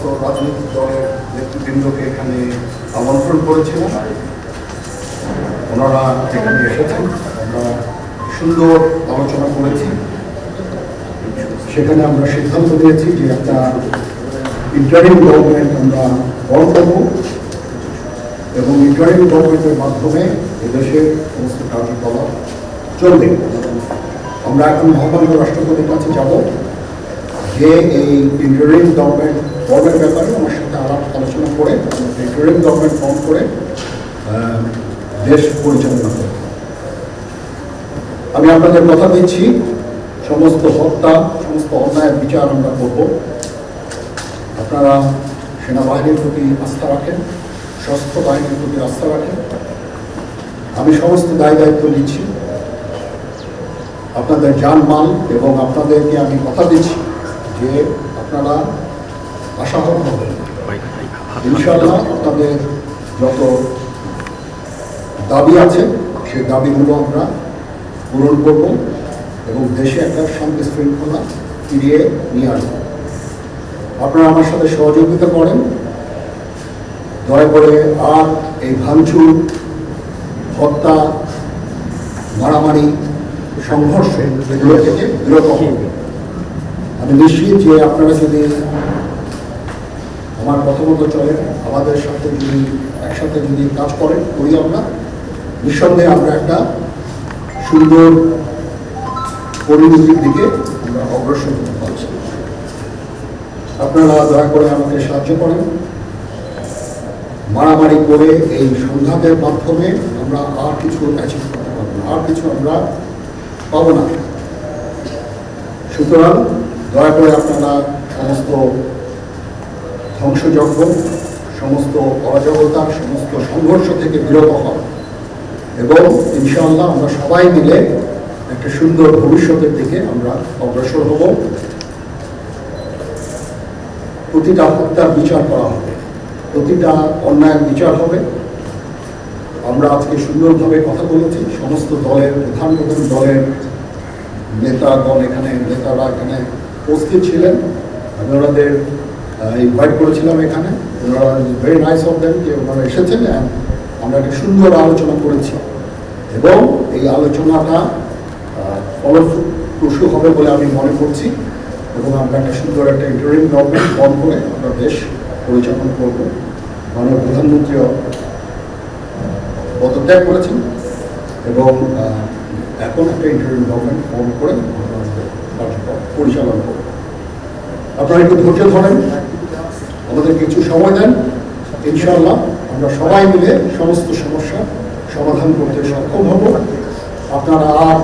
সমস্ত রাজনৈতিক দলের নেতৃবৃন্দকে এখানে আমন্ত্রণ করেছিলাম। ওনারা এখানে এসেছেন, আমরা সুন্দর আলোচনা করেছি। সেখানে আমরা সিদ্ধান্ত নিয়েছি যে একটা ইন্টারিম গভর্নমেন্ট আমরা ফর্ম করব এবং ইন্টারিম গভর্নমেন্টের মাধ্যমে এদেশের সমস্ত কার্যকলাপ চলবে। আমরা এখন মহামান্য রাষ্ট্রপতির কাছে যাব যে এই ইন্টারিম গভর্নমেন্ট ফর্মের ব্যাপারে আমার সাথে আলোচনা করে ইন্টারিম গভর্নমেন্ট ফর্ম করে দেশ পরিচালনা করে। আমি আপনাদের কথা দিচ্ছি, সমস্ত হত্যা, সমস্ত অন্যায়ের বিচার আমরা করব। আপনারা সেনাবাহিনীর প্রতি আস্থা রাখেন, সশস্ত্র বাহিনীর প্রতি আস্থা রাখেন। আমি সমস্ত দায় দায়িত্ব নিচ্ছি, আপনাদের জানমাল, এবং আপনাদেরকে আমি কথা দিচ্ছি যে আপনারা আশাহত হবেন। ইনশাআল্লাহ আপনাদের যত দাবি আছে সেই দাবিগুলো আমরা পূরণ করব এবং দেশে একটা শান্তি শৃঙ্খলা ফিরিয়ে নিয়ে আসবো। আপনারা আমার সাথে সহযোগিতা করেন, দয়া করে আর এই ভাঙচুর, হত্যা, মারামারি, সংঘর্ষ এগুলো থেকে বিরত হন। আমি নিশ্চিত যে আপনারা যদি আমার কথা মতো চলেন, আমাদের সাথে যদি একসাথে যদি কাজ করি আমরা, নিঃসন্দেহে আমরা একটা সুন্দর পরিণতির দিকে আমরা অগ্রসর হতে পারছি। আপনারা দয়া করে আমাকে সাহায্য করেন। মারামারি করে এই সংঘাতের মাধ্যমে আমরা আর কিছু অ্যাচিভ করতে পারবো না, আর কিছু আমরা পাবো না। সুতরাং দয়া করে আপনারা সমস্ত ধ্বংসযজ্ঞ, সমস্ত অরাজকতা, সমস্ত সংঘর্ষ থেকে বিরত হন এবং ইনশাআল্লাহ আমরা সবাই মিলে একটা সুন্দর ভবিষ্যতের দিকে আমরা অগ্রসর হব। প্রতিটা হত্যার বিচার করা হবে, প্রতিটা অন্যায়ের বিচার হবে। আমরা আজকে সুন্দরভাবে কথা বলেছি, সমস্ত দলের প্রধান দলের নেতারা এখানে উপস্থিত ছিলেন। আমি ওনাদের ইনভাইট করেছিলাম এখানে। ওনারা ভেরি নাইস অফ দেম যে ওনারা এসেছেন। আমরা একটা সুন্দর আলোচনা করেছি এবং এই আলোচনাটা ফলপ্রসূ হবে বলে আমি মনে করছি এবং আমরা একটা সুন্দর একটা ইন্টারিম গভর্নমেন্ট ফর্ম করে আমরা দেশ পরিচালনা করব। মাননীয় প্রধানমন্ত্রীও পদত্যাগ করেছেন এবং এখন একটা ইন্টারিম গভর্নমেন্ট ফর্ম করে কার্যক্রম পরিচালনা করব। আপনারা একটু ধৈর্য ধরেন, আমাদের কিছু সময় দেন। ইনশাআল্লাহ আমরা সবাই মিলে সমস্ত সমস্যা সমাধান করতে সক্ষম হব। আপনারা আর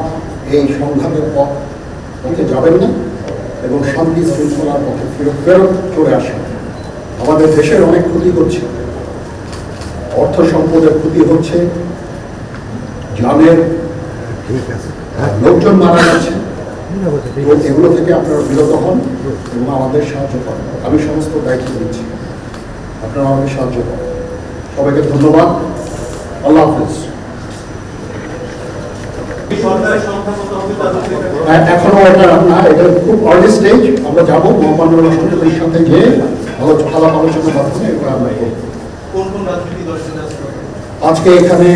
এই সংঘাতের পথে যাবেন না এবং শান্তি শৃঙ্খলার পথে ফেরত চলে আসেন। আমাদের দেশের অনেক ক্ষতি হচ্ছে, অর্থ সম্পদের ক্ষতি হচ্ছে, জানের লোকজন মারা যাচ্ছে। এগুলো থেকে আপনারা বিরত হন এবং আমাদের সাহায্য করেন। আমি সমস্ত দায়িত্ব দিচ্ছি, আপনারা আমাকে সাহায্য করেন। সবাইকে ধন্যবাদ। আল্লাহ হাফিজ। এখনো এটা না, এটা খুব আর্লি স্টেজ। আমরা যাবো মহামান্য রাষ্ট্রপতির সাথে যে আলাপ আলোচনার মাধ্যমে আমরা আজকে এখানে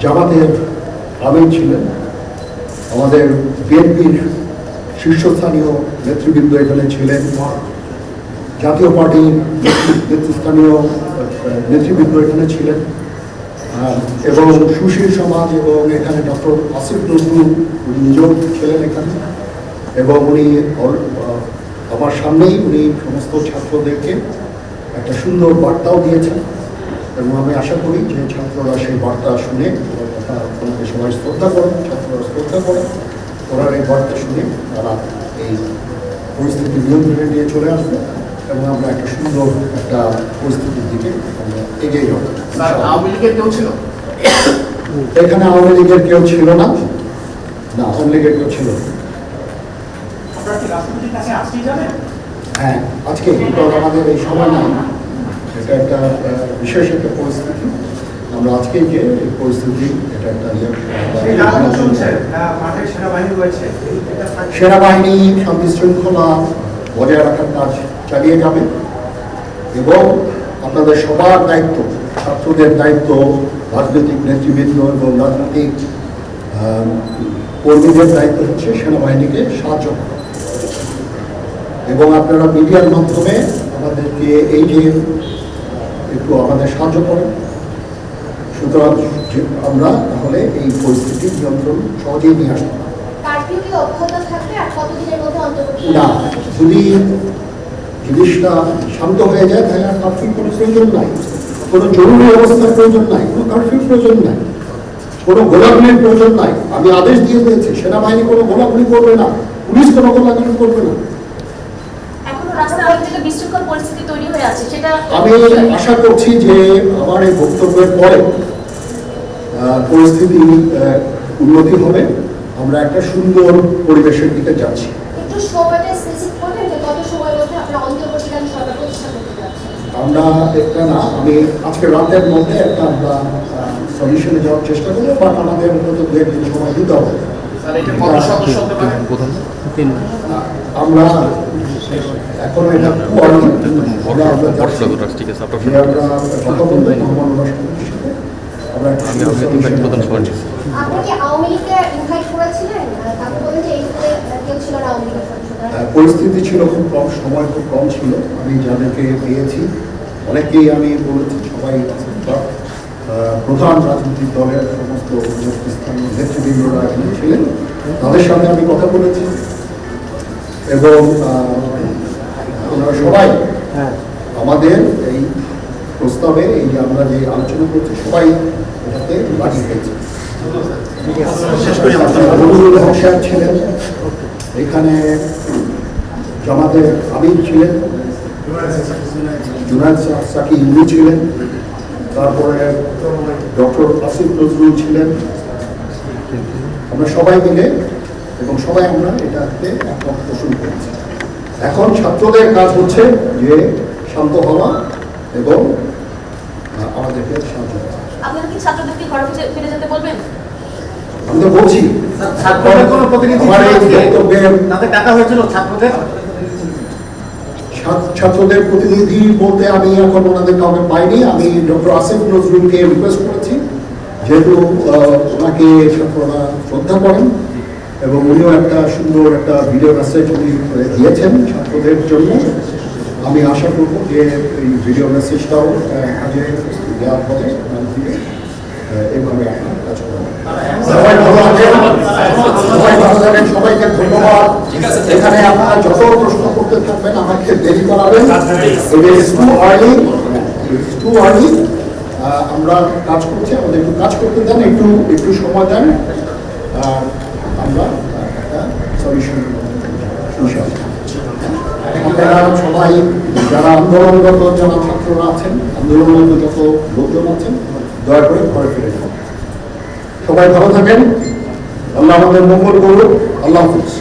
জামাতের আমির ছিলেন, আমাদের বিএনপির শীর্ষস্থানীয় নেতৃবৃন্দ এখানে ছিলেন, জাতীয় পার্টির নেতৃস্থানীয় নেতৃবৃন্দ এখানে ছিলেন এবং সুশীল সমাজ এবং এখানে ডক্টর আসিফ নজরুল উনি নিজেও ছিলেন এখানে এবং উনি আমার সামনেই উনি সমস্ত ছাত্রদেরকে একটা সুন্দর বার্তাও দিয়েছেন এবং আমি আশা করি যে ছাত্ররা সেই বার্তা শুনে ওনাকে সবাই শ্রদ্ধা করেন, ছাত্ররা শ্রদ্ধা করেন। ওনার এই বার্তা শুনে তারা এই পরিস্থিতি নিয়ন্ত্রণে নিয়ে চলে আসবে এবং আমরা একটা সুন্দর একটা পরিস্থিতির দিকে আমরা এগিয়ে যাব। আওয়ামী লীগের কেউ ছিল এখানে? আওয়ামী লীগের কেউ ছিল না, আওয়ামী লীগের কেউ ছিল না। হ্যাঁ, আজকে কিন্তু আমাদের এই সময় না, এটা একটা বিশেষ একটা পরিস্থিতি। আমরা আজকে যে এই পরিস্থিতি, এটা একটা সেনাবাহিনী শান্তি শৃঙ্খলা বজায় রাখার কাজ চালিয়ে যাবে। এবং আপনাদের সবার দায়িত্ব, ছাত্রদের দায়িত্ব, রাজনৈতিক নেতৃবৃন্দ এবং রাজনৈতিক কর্মীদের দায়িত্ব হচ্ছে সেনাবাহিনীকে সাহায্য করা। এবং আপনারা মিডিয়ার মাধ্যমে আমাদেরকে এই যে একটু আমাদের সাহায্য করেন, সুতরাং আমরা তাহলে এই পরিস্থিতির নিয়ন্ত্রণ সহজেই নিয়ে আসতে পারি। কারফিউ কি অব্যাহত থাকবে আর কতদিনের মধ্যে অন্তর্বর্তী? না, যদি জিনিসটা শান্ত হয়ে যায় তাহলে আর কারফিউ কোনো প্রয়োজন নাই, কোনো জরুরি অবস্থার প্রয়োজন নাই, কোনো কারফিউ প্রয়োজন নাই, কোনো গোলাগুলির প্রয়োজন নাই। আমি আদেশ দিয়ে দিয়েছি সেনাবাহিনী কোনো গোলাগুলি করবে না, পুলিশ কোনো গোলাগুলি করবে না। এখনো রাস্তায় অনেক জায়গায় বিশৃঙ্খল পরিস্থিতি তৈরি হয়ে আছে, সেটা আমি আশা করছি যে আমার এই বক্তব্যের পরে পরিস্থিতি উন্নতি হবে, আমরা একটা সুন্দর পরিবেশের দিকে যাচ্ছি। একটু সময়টা স্পেসিফিক করবেন যে কত সময়ের মধ্যে আপনারা অন্তর্বর্তীকালীন সরকার প্রতিষ্ঠা করতে যাচ্ছেন? আমরা একটা না, আমি আজকে রাতের মধ্যে একটা আমরা সলিউশনে যাওয়ার চেষ্টা করবো, বাট আমাদের অন্তত 2 দিন সময় দিতে হবে। স্যার এটা কত সদস্য হতে পারে? আমরা এখন এটা আমরা কথা বলবো মহামান্য রাষ্ট্রপতির সাথে, আমরা একটা solution আপনি কি আওয়ামী লীগকে ইনভাইট করেছিলেন? তাকে বলেন যে এইখানে কেউ ছিল না আওয়ামী লীগের সদস্যরা। পরিস্থিতি ছিল খুব কম, সময় খুব কম ছিল। আমি যাদেরকে পেয়েছি অনেকেই আমি বলেছি সবাই প্রধান রাজনৈতিক দলের সমস্ত স্থানীয় নেতৃবৃন্দরা এখানে ছিলেন, তাদের সাথে আমি কথা বলেছি এবং ওনারা সবাই আমাদের এই প্রস্তাবে, এই যে আমরা যে আলোচনা করছি, সবাই এটাতে রাজি হয়েছে। মনিরুল হক সাহেব ছিলেন এখানে, জামাতের আমির ছিলেন, জুনায়েদ সাকি ইউনি ছিলেন, তারপরে ডক্টর আসিফ নজরুল ছিলেন। আমরা সবাই মিলে এবং সবাই আমরা এটাতে একমত পোষণ করেছি। এখন ছাত্রদের কাজ হচ্ছে যে শান্ত হওয়া এবং আমাদেরকে সাহায্য করা। আপনারা কি ছাত্রদেরকে ঘরে ফিরে যেতে বলবেন? আমি তো বলছি ছাত্রদের কোনো প্রতিনিধি আমার এই বক্তব্যের তাদের ডাকা হয়েছিল ছাত্রদের? ছাত্রদের প্রতিনিধি বলতে আমি এখন ওনাদের কাউকে পাইনি। আমি ডক্টর আসিফ নজরুলকে রিকোয়েস্ট করেছি, যেহেতু ওনাকে ছাত্ররা শ্রদ্ধা করেন এবং উনিও একটা সুন্দর একটা ভিডিও মেসেজ উনি দিয়েছেন ছাত্রদের জন্য। আমি আশা করব যে এই ভিডিও মেসেজটাও কাজে দেওয়া হবে এইভাবে আপনার কাজ করবেন। সবাই ভালো থাকেন, সবাই ভালো থাকেন, সবাইকে ধন্যবাদ। এখানে আপনারা যত প্রশ্ন করতে থাকবেন আমাকে দেরি করাবেন। টু আর্লি আমরা কাজ করছি, আমাদের একটু কাজ করতে দেন, একটু সময় দেন, আমরা একটা সলিউশন আপনারা সবাই যারা আন্দোলনরত যারা ছাত্ররা আছেন, আন্দোলনরত যত লোকজন আছেন, দয়া করে ঘরে ফিরে যান। সবাই ভালো থাকেন, আল্লাহ আমাদের মঙ্গল করুন। আল্লাহ হাফিজ।